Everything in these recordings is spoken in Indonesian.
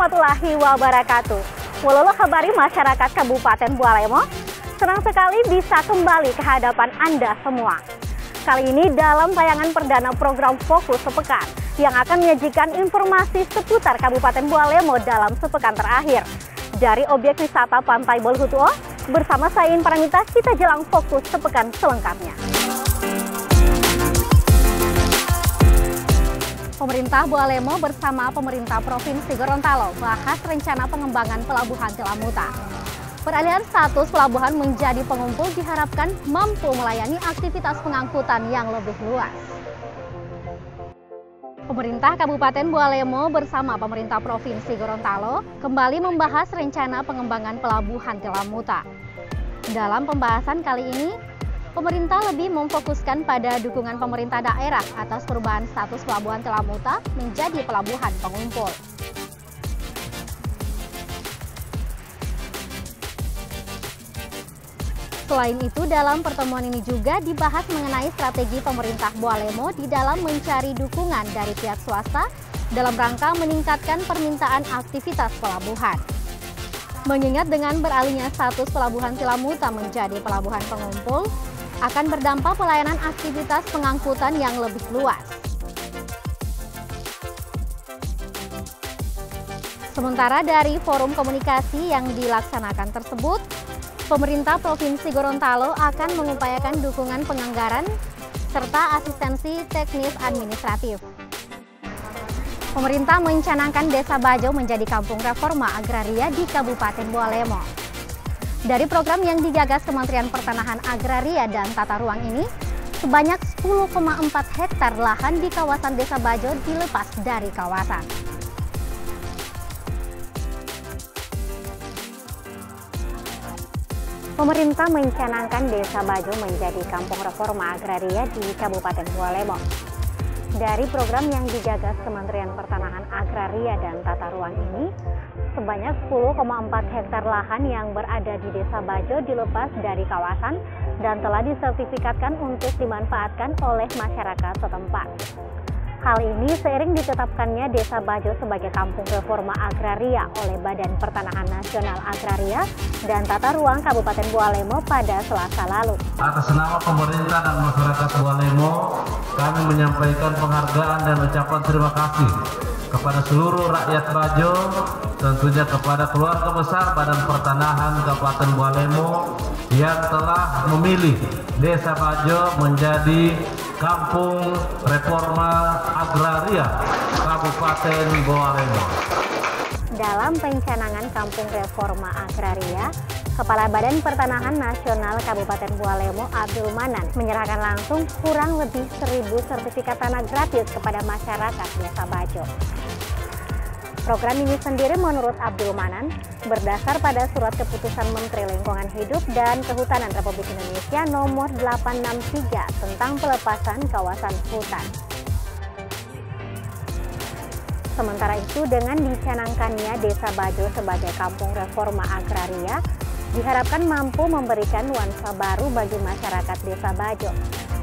warahmatullahi wabarakatuh. Walolo kabari masyarakat Kabupaten Bualemo, senang sekali bisa kembali ke hadapan Anda semua. Kali ini dalam tayangan perdana program Fokus Sepekan yang akan menyajikan informasi seputar Kabupaten Bualemo dalam sepekan terakhir. Dari objek wisata Pantai Boluhutuo, bersama saya In Paramita, kita jelang Fokus Sepekan selengkapnya. Pemerintah Bualemo bersama pemerintah Provinsi Gorontalo bahas rencana pengembangan Pelabuhan Telamuta. Peralihan status pelabuhan menjadi pengumpul diharapkan mampu melayani aktivitas pengangkutan yang lebih luas. Pemerintah Kabupaten Bualemo bersama pemerintah Provinsi Gorontalo kembali membahas rencana pengembangan Pelabuhan Telamuta. Dalam pembahasan kali ini, pemerintah lebih memfokuskan pada dukungan pemerintah daerah atas perubahan status Pelabuhan Telamuta menjadi pelabuhan pengumpul. Selain itu, dalam pertemuan ini juga dibahas mengenai strategi pemerintah Bualemo di dalam mencari dukungan dari pihak swasta dalam rangka meningkatkan permintaan aktivitas pelabuhan. Mengingat dengan beralihnya status Pelabuhan Telamuta menjadi pelabuhan pengumpul, akan berdampak pelayanan aktivitas pengangkutan yang lebih luas. Sementara dari forum komunikasi yang dilaksanakan tersebut, pemerintah Provinsi Gorontalo akan mengupayakan dukungan penganggaran serta asistensi teknis administratif. Pemerintah mencanangkan Desa Bajo menjadi kampung reforma agraria di Kabupaten Bualemo. Dari program yang digagas Kementerian Pertanahan Agraria dan Tata Ruang ini, sebanyak 10,4 hektar lahan di kawasan Desa Bajo dilepas dari kawasan. Pemerintah mencanangkan Desa Bajo menjadi kampung reforma agraria di Kabupaten Bualemo. Dari program yang digagas Kementerian Pertanahan Agraria dan Tata Ruang ini, sebanyak 10,4 hektar lahan yang berada di Desa Bajo dilepas dari kawasan dan telah disertifikatkan untuk dimanfaatkan oleh masyarakat setempat. Hal ini seiring ditetapkannya Desa Bajo sebagai kampung reforma agraria oleh Badan Pertanahan Nasional Agraria dan Tata Ruang Kabupaten Bualemo pada Selasa lalu. Atas nama pemerintah dan masyarakat Bualemo, kami menyampaikan penghargaan dan ucapan terima kasih kepada seluruh rakyat Bajo, tentunya kepada keluarga besar Badan Pertanahan Kabupaten Bualemo yang telah memilih Desa Bajo menjadi kampung reforma agraria Kabupaten Bualemo. Dalam pencanangan kampung reforma agraria, Kepala Badan Pertanahan Nasional Kabupaten Bualemo Abdul Manan menyerahkan langsung kurang lebih 1.000 sertifikat tanah gratis kepada masyarakat Desa Bajo. Program ini sendiri menurut Abdul Manan berdasar pada Surat Keputusan Menteri Lingkungan Hidup dan Kehutanan Republik Indonesia nomor 863 tentang pelepasan kawasan hutan. Sementara itu, dengan dicanangkannya Desa Bajo sebagai kampung reforma agraria, diharapkan mampu memberikan nuansa baru bagi masyarakat Desa Bajo,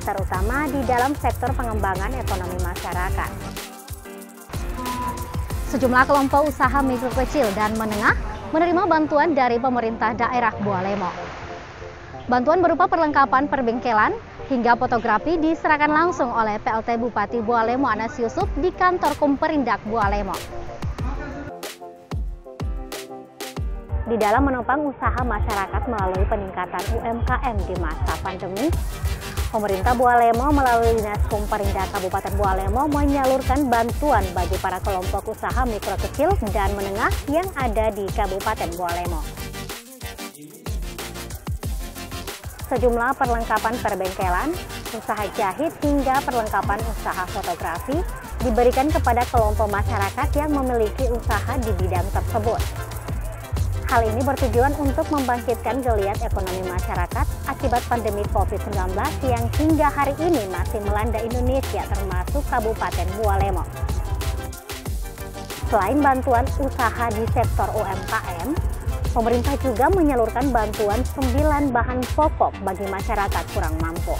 terutama di dalam sektor pengembangan ekonomi masyarakat. Sejumlah kelompok usaha mikro kecil dan menengah menerima bantuan dari pemerintah daerah Bualemo. Bantuan berupa perlengkapan perbengkelan hingga fotografi diserahkan langsung oleh PLT Bupati Bualemo Anas Yusuf di kantor Kumperindak Bualemo. Di dalam menopang usaha masyarakat melalui peningkatan UMKM di masa pandemi, pemerintah Bualemo melalui Dinas Kumperindak Kabupaten Bualemo menyalurkan bantuan bagi para kelompok usaha mikro kecil dan menengah yang ada di Kabupaten Bualemo. Sejumlah perlengkapan perbengkelan, usaha jahit hingga perlengkapan usaha fotografi diberikan kepada kelompok masyarakat yang memiliki usaha di bidang tersebut. Hal ini bertujuan untuk membangkitkan geliat ekonomi masyarakat akibat pandemi COVID-19 yang hingga hari ini masih melanda Indonesia termasuk Kabupaten Bualemo. Selain bantuan usaha di sektor UMKM, pemerintah juga menyalurkan bantuan 9 bahan pokok bagi masyarakat kurang mampu.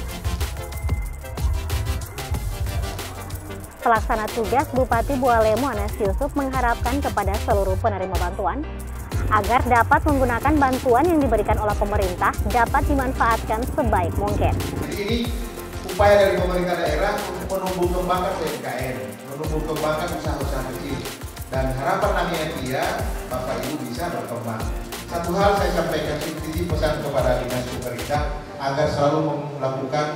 Pelaksana tugas Bupati Bualemo Anas Yusuf mengharapkan kepada seluruh penerima bantuan agar dapat menggunakan bantuan yang diberikan oleh pemerintah dapat dimanfaatkan sebaik mungkin. Ini upaya dari pemerintah daerah untuk menumbuh kembangkan UMKM, menumbuh kembangkan usaha-usaha kecil, dan harapan kami dia Bapak Ibu bisa berkembang. Satu hal saya sampaikan titip pesan kepada dinas pemerintah agar selalu melakukan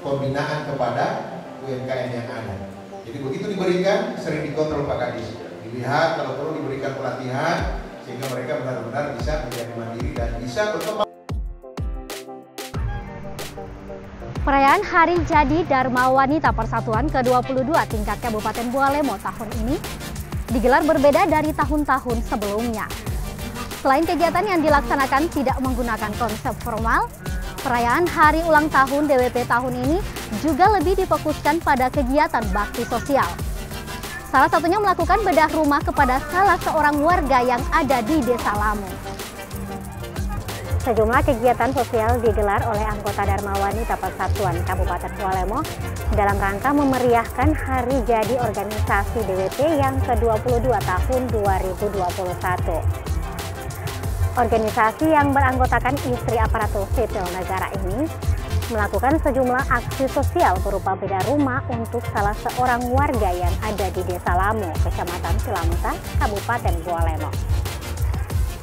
pembinaan kepada UMKM yang ada. Jadi begitu diberikan, sering dikontrol Pak Kadis, dilihat kalau perlu diberikan pelatihan sehingga mereka benar-benar bisa menjadi mandiri dan bisa berkembang. Perayaan Hari Jadi Dharma Wanita Persatuan ke-22 tingkat Kabupaten Bualemo tahun ini digelar berbeda dari tahun-tahun sebelumnya. Selain kegiatan yang dilaksanakan tidak menggunakan konsep formal, perayaan hari ulang tahun DWP tahun ini juga lebih difokuskan pada kegiatan bakti sosial. Salah satunya melakukan bedah rumah kepada salah seorang warga yang ada di Desa Lamu. Sejumlah kegiatan sosial digelar oleh anggota Dharma Wanita Persatuan Kabupaten Bualemo dalam rangka memeriahkan Hari Jadi Organisasi DWP yang ke-22 tahun 2021. Organisasi yang beranggotakan istri aparatur sipil negara ini melakukan sejumlah aksi sosial berupa bedah rumah untuk salah seorang warga yang ada di Desa Lamu, Kecamatan Cilamuta, Kabupaten Bualemo.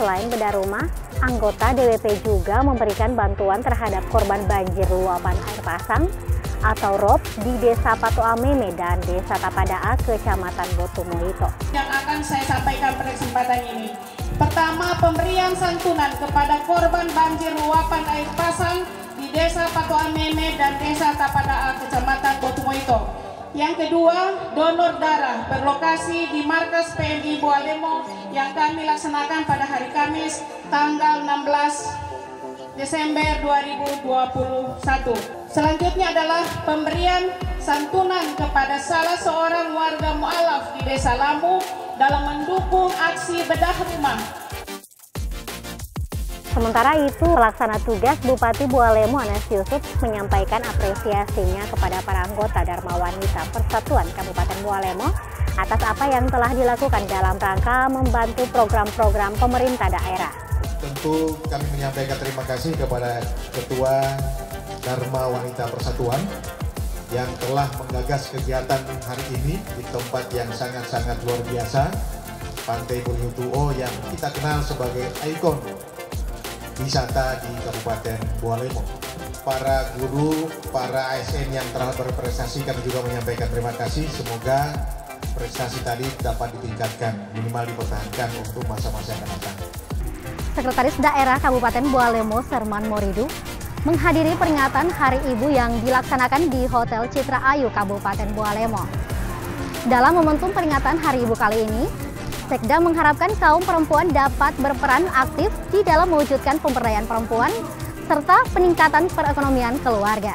Selain bedah rumah, anggota DWP juga memberikan bantuan terhadap korban banjir luapan air pasang atau ROB di Desa Pato Ameme dan Desa Tapadaa, Kecamatan Botumoito. Yang akan saya sampaikan pada kesempatan ini. Pertama, pemberian santunan kepada korban banjir luapan air pasang di Desa Pato Ameme dan Desa Tapadaa, Kecamatan Botumoito. Yang kedua, donor darah berlokasi di Markas PMI Bualemo yang kami laksanakan pada hari Kamis tanggal 16 Desember 2021. Selanjutnya adalah pemberian santunan kepada salah seorang warga mualaf di Desa Lamu dalam mendukung aksi bedah rumah. Sementara itu, pelaksana tugas Bupati Bualemo Anas Yusuf menyampaikan apresiasinya kepada para anggota Dharma Wanita Persatuan Kabupaten Bualemo atas apa yang telah dilakukan dalam rangka membantu program-program pemerintah daerah. Tentu kami menyampaikan terima kasih kepada Ketua Dharma Wanita Persatuan yang telah menggagas kegiatan hari ini di tempat yang sangat-sangat luar biasa, Pantai Buliutuo yang kita kenal sebagai ikon wisata di Kabupaten Bualemo. Para guru, para ASN yang telah berprestasi kami juga menyampaikan terima kasih. Semoga prestasi tadi dapat ditingkatkan, minimal dipertahankan untuk masa-masa yang akan datang. Sekretaris Daerah Kabupaten Bualemo Serman Moridu menghadiri peringatan Hari Ibu yang dilaksanakan di Hotel Citra Ayu Kabupaten Bualemo. Dalam momentum peringatan Hari Ibu kali ini, Sekda mengharapkan kaum perempuan dapat berperan aktif di dalam mewujudkan pemberdayaan perempuan serta peningkatan perekonomian keluarga.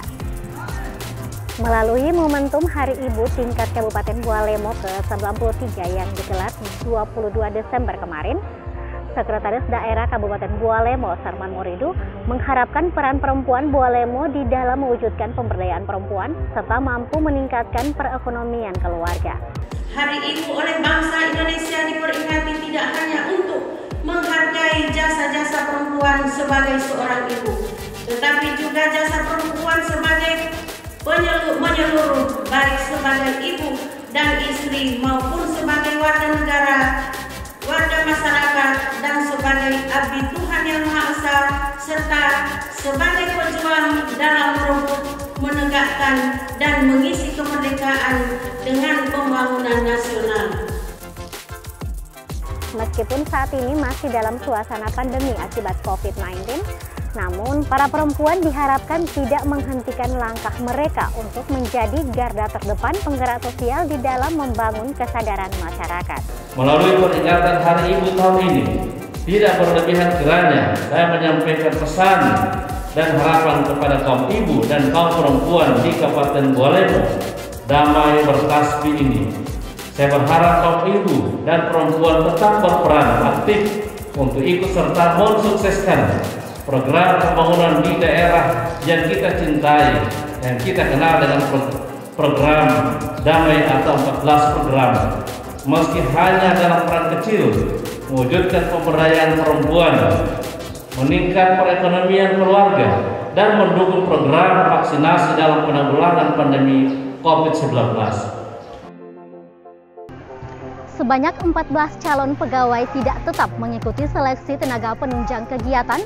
Melalui momentum Hari Ibu tingkat Kabupaten Bualemo ke-93 yang digelar 22 Desember kemarin, Sekretaris Daerah Kabupaten Bualemo Serman Moridu mengharapkan peran perempuan Bualemo di dalam mewujudkan pemberdayaan perempuan serta mampu meningkatkan perekonomian keluarga. Hari Ibu oleh bangsa Indonesia diperingati tidak hanya untuk menghargai jasa-jasa perempuan sebagai seorang ibu, tetapi juga jasa perempuan sebagai menyeluruh, baik sebagai ibu dan istri maupun sebagai warga negara, warga masyarakat, dan sebagai abdi Tuhan Yang Maha Esa, serta sebagai pejuang dalam merebut, menegakkan, dan mengisi kemerdekaan dengan pembangunan nasional. Meskipun saat ini masih dalam suasana pandemi akibat COVID-19, namun para perempuan diharapkan tidak menghentikan langkah mereka untuk menjadi garda terdepan penggerak sosial di dalam membangun kesadaran masyarakat. Melalui peringatan Hari Ibu tahun ini, tidak berlebihan kiranya saya menyampaikan pesan dan harapan kepada kaum ibu dan kaum perempuan di Kabupaten Bualemo damai bertasbih ini. Saya berharap kaum ibu dan perempuan tetap berperan aktif untuk ikut serta mensukseskan program pembangunan di daerah yang kita cintai, yang kita kenal dengan program damai atau 14 program. Meski hanya dalam peran kecil, mewujudkan pemberdayaan perempuan, meningkat perekonomian keluarga, dan mendukung program vaksinasi dalam penanggulangan pandemi COVID-19. Sebanyak 14 calon pegawai tidak tetap mengikuti seleksi tenaga penunjang kegiatan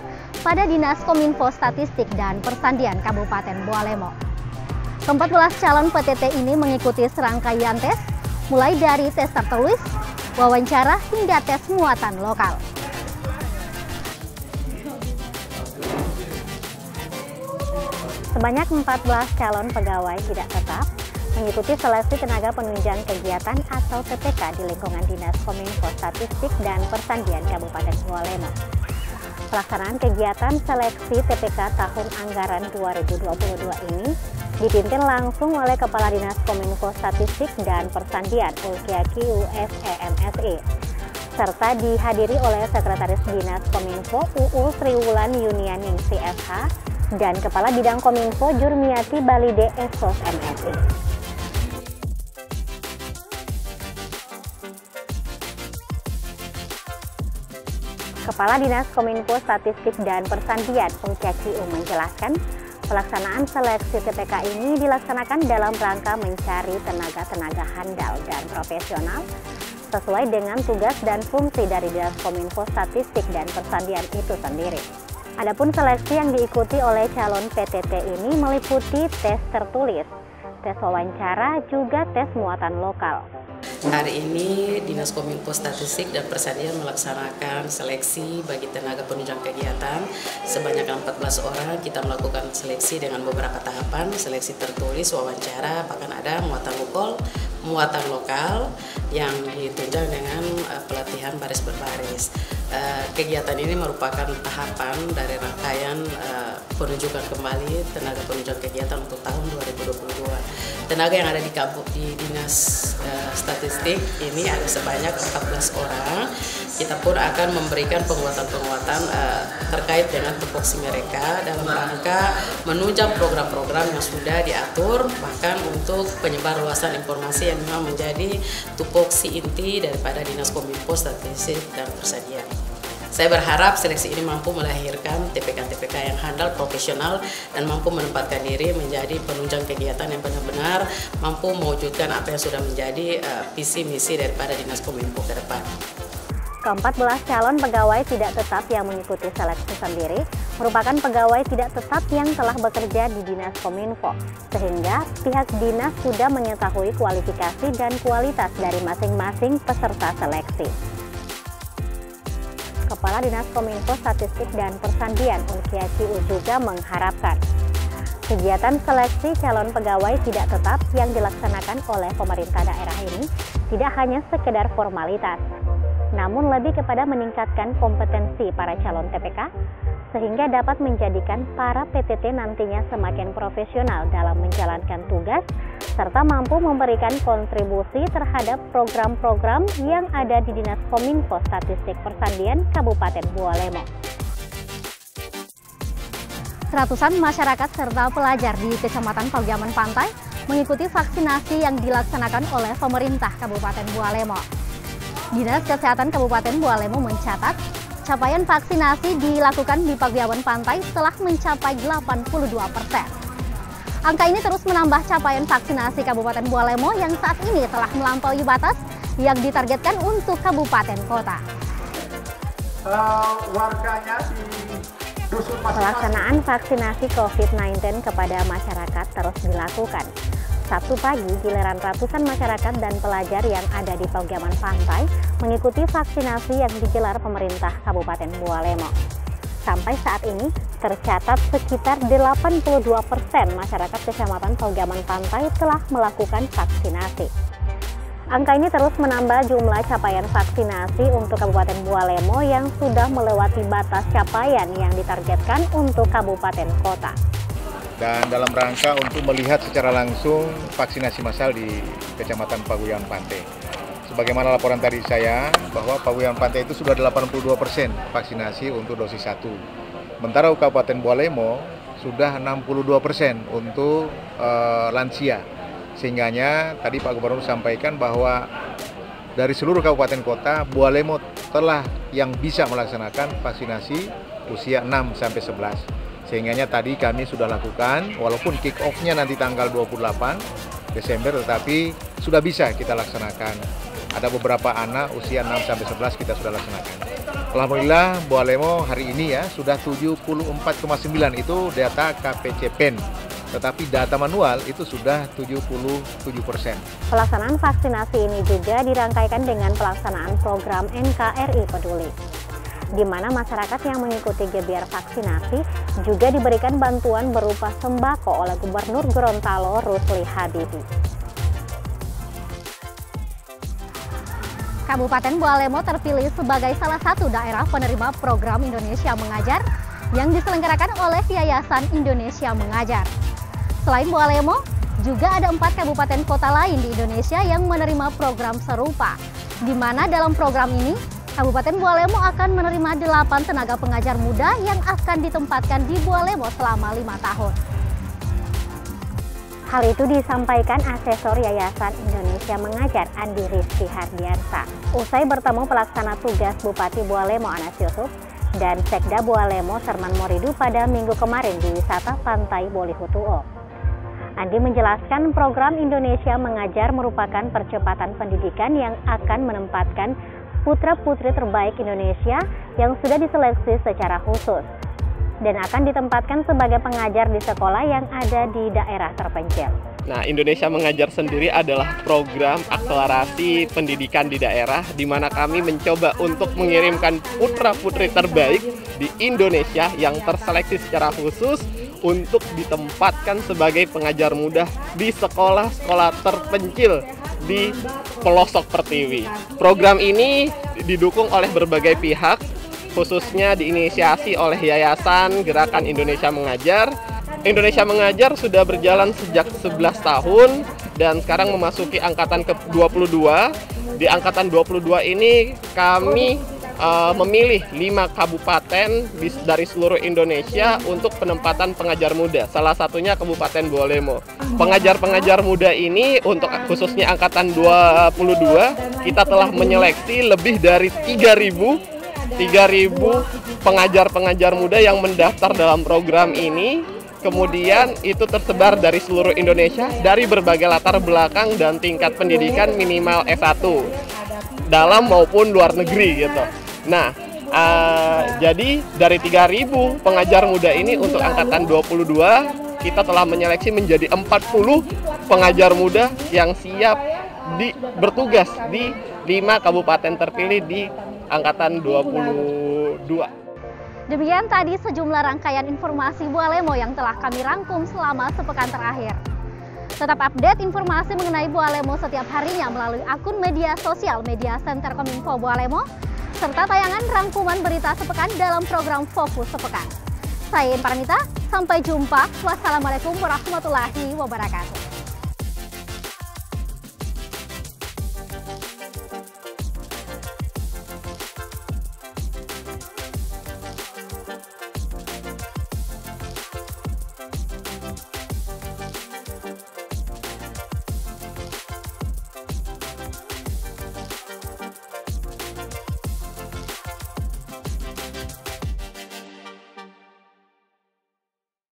pada Dinas Kominfo Statistik dan Persandian Kabupaten Bualemo. Ke-14 calon PTT ini mengikuti serangkaian tes, mulai dari tes tertulis, wawancara, hingga tes muatan lokal. Sebanyak 14 calon pegawai tidak tetap mengikuti seleksi tenaga penunjang kegiatan atau TPK di lingkungan Dinas Kominfo Statistik dan Persandian Kabupaten Bualemo. Pelaksanaan kegiatan seleksi TPK tahun anggaran 2022 ini dipimpin langsung oleh Kepala Dinas Kominfo Statistik dan Persandian Ulkiaki USEMSI, serta dihadiri oleh Sekretaris Dinas Kominfo UU Triwulan Yunianing CSH dan Kepala Bidang Kominfo Jurmiati Balide Esos MSI. Kepala Dinas Kominfo Statistik dan Persandian Ulkiaki menjelaskan, pelaksanaan seleksi TPK ini dilaksanakan dalam rangka mencari tenaga-tenaga handal dan profesional sesuai dengan tugas dan fungsi dari Dinas Kominfo Statistik dan Persandian itu sendiri. Adapun seleksi yang diikuti oleh calon PTT ini meliputi tes tertulis, tes wawancara, juga tes muatan lokal. Hari ini Dinas Kominfo Statistik dan Persandian melaksanakan seleksi bagi tenaga penunjang kegiatan sebanyak 14 orang. Kita melakukan seleksi dengan beberapa tahapan, seleksi tertulis, wawancara, bahkan ada muatan lokal yang ditunjang dengan pelatihan baris berbaris. Kegiatan ini merupakan tahapan dari rangkaian penunjukan kembali tenaga penunjang kegiatan untuk tahun 2022. Tenaga yang ada di Dinas Statistik ini ada sebanyak 14 orang. Kita pun akan memberikan penguatan-penguatan terkait dengan tupoksi mereka dalam rangka menunjang program-program yang sudah diatur, bahkan untuk penyebar luasan informasi yang memang menjadi tupoksi inti daripada Dinas Kominfo Statistik dan Persandian. Saya berharap seleksi ini mampu melahirkan TPK-TPK yang handal, profesional, dan mampu menempatkan diri menjadi penunjang kegiatan yang benar-benar mampu mewujudkan apa yang sudah menjadi visi misi daripada Dinas Kominfo ke depan. Ke-14 calon pegawai tidak tetap yang mengikuti seleksi sendiri merupakan pegawai tidak tetap yang telah bekerja di Dinas Kominfo, sehingga pihak dinas sudah mengetahui kualifikasi dan kualitas dari masing-masing peserta seleksi. Kepala Dinas Kominfo Statistik dan Persandian Ulkiaki juga mengharapkan kegiatan seleksi calon pegawai tidak tetap yang dilaksanakan oleh pemerintah daerah ini tidak hanya sekedar formalitas, namun lebih kepada meningkatkan kompetensi para calon TPK sehingga dapat menjadikan para PTT nantinya semakin profesional dalam menjalankan tugas serta mampu memberikan kontribusi terhadap program-program yang ada di Dinas Kominfo Statistik Persandian Kabupaten Bualemo. Ratusan masyarakat serta pelajar di Kecamatan Pagiaman Pantai mengikuti vaksinasi yang dilaksanakan oleh pemerintah Kabupaten Bualemo. Dinas Kesehatan Kabupaten Bualemo mencatat capaian vaksinasi dilakukan di Pagiaman Pantai telah mencapai 82%. Angka ini terus menambah capaian vaksinasi Kabupaten Bualemo yang saat ini telah melampaui batas yang ditargetkan untuk kabupaten kota. Pelaksanaan vaksinasi COVID-19 kepada masyarakat terus dilakukan. Sabtu pagi, giliran ratusan masyarakat dan pelajar yang ada di Pagiaman Pantai mengikuti vaksinasi yang digelar pemerintah Kabupaten Bualemo. Sampai saat ini, tercatat sekitar 82% masyarakat Kecamatan Pagiaman Pantai telah melakukan vaksinasi. Angka ini terus menambah jumlah capaian vaksinasi untuk Kabupaten Bualemo yang sudah melewati batas capaian yang ditargetkan untuk kabupaten kota. Dan dalam rangka untuk melihat secara langsung vaksinasi massal di Kecamatan Pagiaman Pantai. Sebagaimana laporan tadi saya, bahwa Pagiaman Pantai itu sudah 82% vaksinasi untuk dosis 1. Sementara Kabupaten Bualemo sudah 62% untuk lansia. Sehingganya tadi Pak Gubernur sampaikan bahwa dari seluruh kabupaten kota, Bualemo telah yang bisa melaksanakan vaksinasi usia 6-11. Sehingganya tadi kami sudah lakukan, walaupun kick off-nya nanti tanggal 28 Desember, tetapi sudah bisa kita laksanakan. Ada beberapa anak usia 6-11 kita sudah laksanakan. Alhamdulillah Bualemo hari ini ya sudah 74,9 itu data KPCPEN. Tetapi data manual itu sudah 77%. Pelaksanaan vaksinasi ini juga dirangkaikan dengan pelaksanaan program NKRI Peduli, di mana masyarakat yang mengikuti gebiar vaksinasi juga diberikan bantuan berupa sembako oleh Gubernur Gorontalo Rusli Habibie. Kabupaten Bualemo terpilih sebagai salah satu daerah penerima program Indonesia Mengajar yang diselenggarakan oleh Yayasan Indonesia Mengajar. Selain Bualemo, juga ada 4 kabupaten kota lain di Indonesia yang menerima program serupa, di mana dalam program ini, Kabupaten Bualemo akan menerima 8 tenaga pengajar muda yang akan ditempatkan di Bualemo selama 5 tahun. Hal itu disampaikan Asesor Yayasan Indonesia Mengajar Andi Rizky Hardiansa usai bertemu pelaksana tugas Bupati Bualemo Anas Yusuf dan Sekda Bualemo Serman Moridu pada Minggu kemarin di wisata Pantai Bolihutuo. Andi menjelaskan program Indonesia Mengajar merupakan percepatan pendidikan yang akan menempatkan putra-putri terbaik Indonesia yang sudah diseleksi secara khusus dan akan ditempatkan sebagai pengajar di sekolah yang ada di daerah terpencil. Nah, Indonesia Mengajar sendiri adalah program akselerasi pendidikan di daerah di mana kami mencoba untuk mengirimkan putra-putri terbaik di Indonesia yang terseleksi secara khusus untuk ditempatkan sebagai pengajar muda di sekolah-sekolah terpencil di pelosok Pertiwi. Program ini didukung oleh berbagai pihak, khususnya diinisiasi oleh Yayasan Gerakan Indonesia Mengajar. Indonesia Mengajar sudah berjalan sejak 11 tahun dan sekarang memasuki angkatan ke-22. Di angkatan 22 ini kami memilih 5 kabupaten dari seluruh Indonesia untuk penempatan pengajar muda. Salah satunya Kabupaten Bualemo. Pengajar-pengajar muda ini untuk khususnya angkatan 22 kita telah menyeleksi lebih dari 3.000 pengajar-pengajar muda yang mendaftar dalam program ini. Kemudian itu tersebar dari seluruh Indonesia dari berbagai latar belakang dan tingkat pendidikan minimal S1 dalam maupun luar negeri gitu. Nah, jadi dari 3.000 pengajar muda ini untuk angkatan 22 kita telah menyeleksi menjadi 40 pengajar muda yang siap bertugas di 5 kabupaten terpilih di angkatan 22. Demikian tadi sejumlah rangkaian informasi Bualemo yang telah kami rangkum selama sepekan terakhir. Tetap update informasi mengenai Bualemo setiap harinya melalui akun media sosial Media Center Kominfo Bualemo, serta tayangan rangkuman berita sepekan dalam program Fokus Sepekan. Saya Pranita, sampai jumpa. Wassalamualaikum warahmatullahi wabarakatuh.